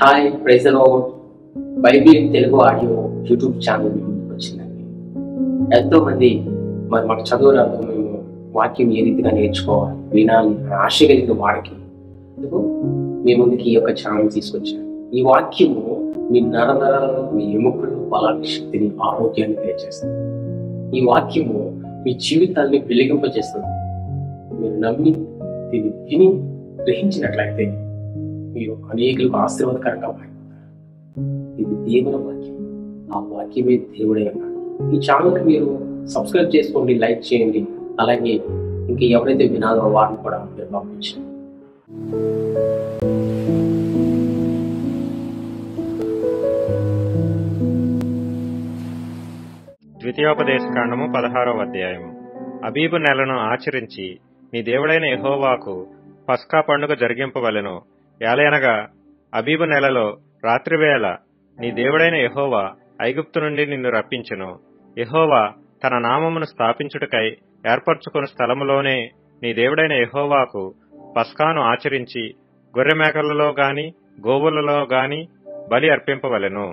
Hi praise the lord. Bible Telugu audio YouTube channel ముందుకు వచ్చిందండి. ఎంతో మంది మాకు చదువు రాదు, మేము వాక్యం ఏ రీతిగా నేర్చుకోవాలి వినాలి ఆశ కలిగిన వారికి మీ ముందుకి ఈ యొక్క ఛానల్ తీసుకొచ్చాను. ఈ వాక్యము మీ నరనరాలను, మీ ఎముకలను, బలాన్ని, శక్తిని, ఆరోగ్యాన్ని తెలియజేస్తుంది. ఈ వాక్యము మీ జీవితాన్ని వెలిగింపజేస్తుంది. మీరు నమ్మి దీన్ని విని గ్రహించినట్లయితే మీరు అనేకులకు ఆశీర్వాదకరంగా మారిపోతారు. ఇది దేవుని వాక్యం. ఆ వాక్యమే దేవుడే అన్నాడు. ఈ ఛానల్కి మీరు సబ్స్క్రైబ్ చేసుకోండి, లైక్ చేయండి. అలాగే ఇంకా ఎవరైతే వినాలో వారిని కూడా మీరు పంపించండి. ద్వితీయోపదేశకాండము 16వ అధ్యాయము. అబీబు నెలను ఆచరించి నీ దేవుడైన యెహోవాకు పస్కా పండుగ జరిగింపవలెను. ఏలయనగా అబీబు నెలలో రాత్రివేళ నీ దేవుడైన యెహోవా ఐగుప్తు నుండి నిన్ను రప్పించెను. యెహోవా తన నామమును స్థాపించుటకై ఏర్పరచుకున్న స్థలములోనే నీ దేవుడైన యెహోవాకు పస్కాను ఆచరించి గొర్రెమేకలలో గాని గోవులలో గాని బలి అర్పింపవలెను.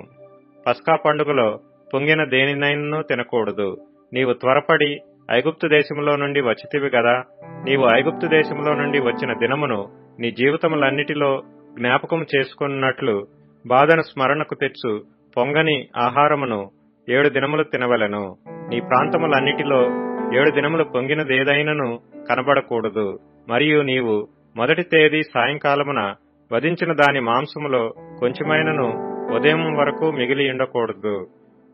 పస్కా పండుగలో పొంగిన దేనినైనను తినకూడదు. నీవు త్వరపడి ఐగుప్తు దేశంలో నుండి వచ్చితివి గదా. నీవు ఐగుప్తు దేశంలో నుండి వచ్చిన దినమును నీ జీవితములన్నిటిలో జ్ఞాపకం చేసుకున్నట్లు బాధను స్మరణకు తెచ్చు పొంగని ఆహారమును 7 దినములు తినవలెను. నీ ప్రాంతములన్నిటిలో 7 దినములు పొంగినదేదైనను కనబడకూడదు. మరియు నీవు మొదటి తేదీ సాయంకాలమున వధించిన దాని మాంసములో కొంచెమైనను ఉదయం వరకు మిగిలి ఉండకూడదు.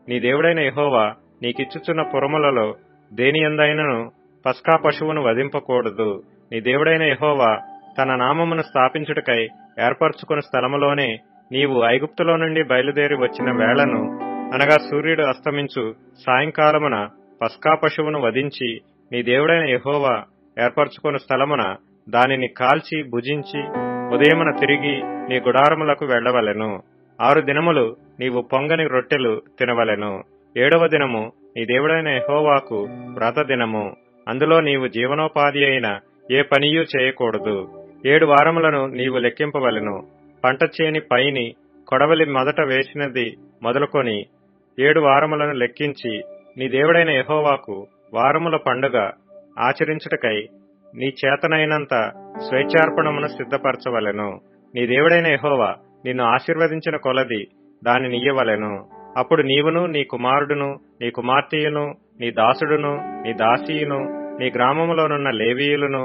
నీ దేవుడైన యెహోవా నీకిచ్చుచున్న పురములలో దేనియందైనను పస్కా పశువును వధింపకూడదు. నీ దేవుడైన యెహోవా తన నామమును స్థాపించుటకై ఏర్పరచుకున్న స్థలములోనే నీవు ఐగుప్తులో నుండి బయలుదేరి వచ్చిన వేళను, అనగా సూర్యుడు అస్తమించు సాయంకాలమున పస్కా పశువును వధించి నీ దేవుడైన యెహోవా ఏర్పరచుకున్న స్థలమున దానిని కాల్చి భుజించి ఉదయమున తిరిగి నీ గుడారములకు వెళ్లవలెను. 6 దినములు నీవు పొంగని రొట్టెలు తినవలెను. 7వ దినము నీ దేవుడైన యెహోవాకు వ్రత దినము. అందులో నీవు జీవనోపాధి అయిన ఏ పనియూ చేయకూడదు. 7 వారములను నీవు లెక్కింపవలెను. పంట చేని పైని కొడవలి మొదట వేసినది మొదలుకొని 7 వారములను లెక్కించి నీ దేవుడైన యెహోవాకు వారముల పండుగ ఆచరించుటకై నీ చేతనైనంత స్వేచ్ఛార్పణమును సిద్ధపరచవలెను. నీ దేవుడైన యెహోవా నిన్ను ఆశీర్వదించిన కొలది దానినియ్యవలెను. అప్పుడు నీవును, నీ కుమారుడును, నీ కుమార్తెయును, నీ దాసుడును, నీ దాసీయును, నీ గ్రామములోనున్న లేవీయులను,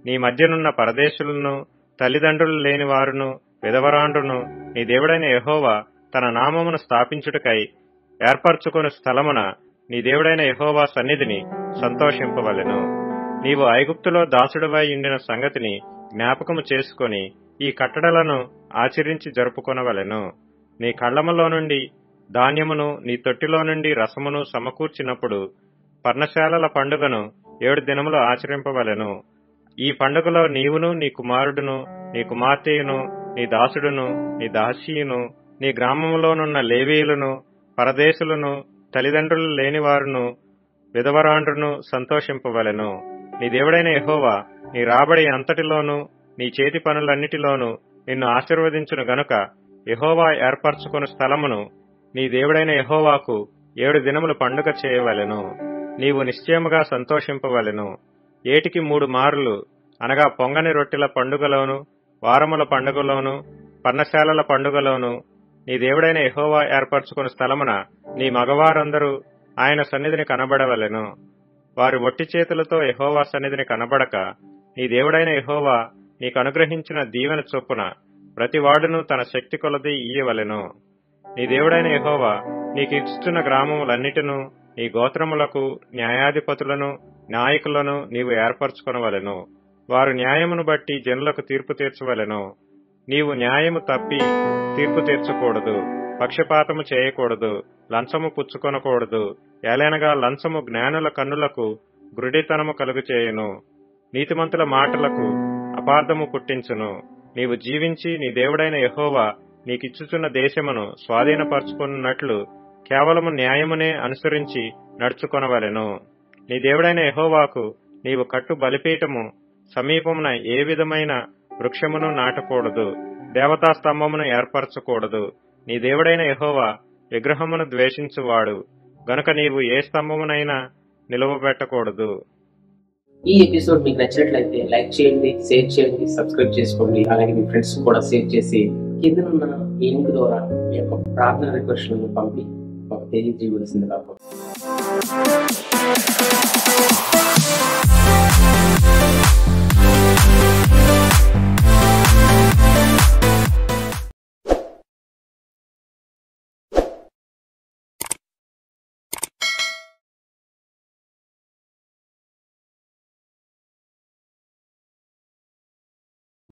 నీ మధ్యనున్న పరదేశులను, తల్లిదండ్రులు లేని వారును, విధవరాండ్రును నీ దేవుడైన యెహోవా తన నామమును స్థాపించుటకై ఏర్పరచుకుని స్థలమున నీ దేవుడైన యెహోవా సన్నిధిని సంతోషింపవలెను. నీవు ఐగుప్తులో దాసుడువై ఉండిన సంగతిని జ్ఞాపకము చేసుకుని ఈ కట్టడలను ఆచరించి జరుపుకొనవలెను. నీ కళ్ళములో నుండి ధాన్యమును, నీ తొట్టిలో నుండి రసమును సమకూర్చినప్పుడు పర్ణశాలల పండుగను 7 దినములు ఆచరింపవలెను. ఈ పండుగలో నీవును, నీ కుమారుడును, నీ కుమార్తెయును, నీ దాసుడును, నీ దాసీయును, నీ గ్రామములోనున్న లేవీయులను, పరదేశులను, తల్లిదండ్రులు లేనివారును, విధవరాండ్రును సంతోషింపవలెను. నీ దేవుడైన యెహోవా నీ రాబడి అంతటిలోనూ నీ చేతి పనులన్నిటిలోనూ నిన్ను ఆశీర్వదించును గనుక యెహోవా ఏర్పరచుకున్న స్థలమును నీ దేవుడైన యెహోవాకు 7 దినములు పండుగ చేయవలెను. నీవు నిశ్చయముగా సంతోషింపవలెను. ఏటికి 3 మారులు, అనగా పొంగని రొట్టెల పండుగలోను, వారముల పండుగలోను, పర్ణశాలల పండుగలోను నీ దేవుడైన యెహోవా ఏర్పరచుకున్న స్థలమున నీ మగవారందరూ ఆయన సన్నిధిని కనబడవలెను. వారి ఒట్టి చేతులతో యెహోవా సన్నిధిని కనబడక నీ దేవుడైన యెహోవా నీకు అనుగ్రహించిన దీవెన చొప్పున ప్రతివాడును తన శక్తి కొలది ఇయ్యవలెను. నీ దేవుడైన యెహోవా నీకు ఇచ్చుతున్న గ్రామములన్నిటినూ నీ గోత్రములకు న్యాయాధిపతులను, నాయకులను నీవు ఏర్పరచుకొనవలెను. వారు న్యాయమును బట్టి జనులకు తీర్పు తీర్చవలెను. నీవు న్యాయము తప్పి తీర్పు తీర్చకూడదు, పక్షపాతము చేయకూడదు, లంచము పుచ్చుకొనకూడదు. ఏలైనగా లంచము జ్ఞానుల కన్నులకు గ్రుడితనము కలుగుచేయును, నీతిమంతుల మాటలకు అపార్థము పుట్టించును. నీవు జీవించి నీ దేవుడైన యెహోవా నీకిచ్చుచున్న దేశమును స్వాధీనపరచుకున్నట్లు కేవలము న్యాయమునే అనుసరించి నడుచుకొనవలెను. నీ దేవుడైన యెహోవాకు నీవు కట్టు బలిపీఠము సమీపమున ఏ విధమైన వృక్షమును నాటకూడదు. దేవతా స్తంభమును ఏర్పరచకూడదు. నీ దేవుడైన యెహోవా విగ్రహమును ద్వేషించువాడు గనుక నీవు ఏ స్తంభమునైనా నిలువబెట్టకూడదు. ఈ ఎపిసోడ్ మీకు నచ్చినట్లయితే లైక్ చేయండి, షేర్ చేయండి, సబ్స్క్రైబ్ చేసుకోండి. అలాగే మీ ఫ్రెండ్స్ కూడా షేర్ చేసి కిందనున్న ఈ లింక్ ద్వారా మీ యొక్క ప్రార్థన రిక్వెస్ట్లను పంపి మాకు తెలియజేయవలసింది కాదు.